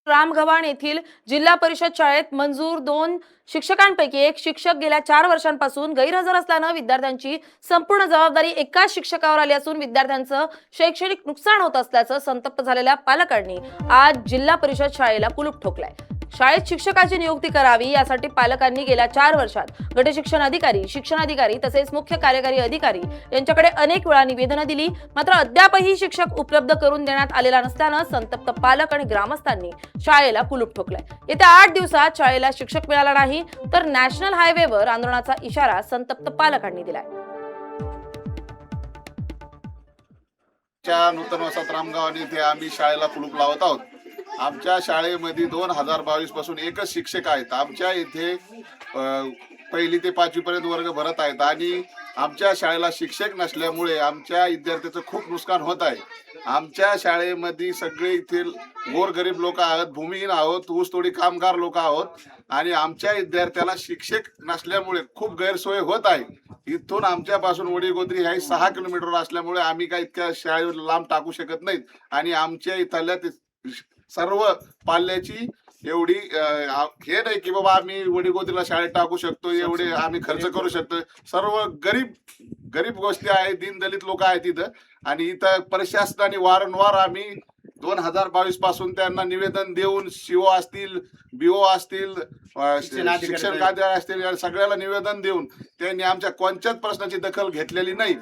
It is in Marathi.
रामगव्हाण येथील जिल्हा परिषद शाळेत मंजूर 2 शिक्षकांपैकी एक शिक्षक गेल्या 4 वर्षांपासून गैरहजर असल्यानं विद्यार्थ्यांची संपूर्ण जबाबदारी एकाच शिक्षकावर आली असून विद्यार्थ्यांचं शैक्षणिक नुकसान होत असल्याचं संतप्त झालेल्या पालकांनी आज जिल्हा परिषद शाळेला कुलूप ठोकलाय। शाळेत शिक्षकाची नियुक्ती करावी यासाठी पालकांनी गेल्या 4 वर्षात गटशिक्षण अधिकारी, शिक्षणाधिकारी तसेच मुख्य कार्यकारी अधिकारी यांच्याकडे अनेक वेळा निवेदनं दिली, मात्र अद्यापही शिक्षक उपलब्ध करून देण्यात आलेला नसल्यानं संतप्त पालक आणि ग्रामस्थांनी शाळेला कुलूप ठोकलाय। येत्या 8 दिवसात शाळेला शिक्षक मिळाला नाही तर नॅशनल हायवेवर आंदोलनाचा इशारा संतप्त पालकांनी दिलाय। नूतन वसाहत रामगव्हाण येथे आम्ही शाळेला कुलूप लावत आहोत। आमच्या शाळेमध्ये 2022 पासून एकच शिक्षक आहेत। आमच्या इथे पहिली ते 5वी पर्यंत वर्ग भरत आहेत आणि आमच्या शाळेला शिक्षक नसल्यामुळे आमच्या विद्यार्थ्याचं खूप नुकसान होत आहे। आमच्या शाळेमध्ये सगळे इथे गोरगरीब लोक आहोत, भूमिहीन आहोत, ऊसतोडी कामगार लोक आहोत आणि आमच्या विद्यार्थ्याला शिक्षक नसल्यामुळे खूप गैरसोय होत आहे। इथून आमच्यापासून वडीगोद्री हे 6 किलोमीटर असल्यामुळे आम्ही काय इतक्या शाळेवर लांब टाकू शकत नाहीत आणि आमच्या इथल्या सर्व पाल्याची एवढी हे नाही की बाबा आम्ही वडीगोद्रीला शाळेत टाकू शकतो, एवढे आम्ही खर्च करू शकतो। सर्व गरीब गोष्टी आहेत, दीनदलित लोक आहेत इथं आणि इथं प्रशासनाने वारंवार आम्ही 2022 पासून त्यांना निवेदन देऊन सीओ असतील, बीओ असतील, शिक्षण खाते असतील, सगळ्याला निवेदन देऊन त्यांनी आमच्या कोणत्याच प्रश्नाची दखल घेतलेली नाही।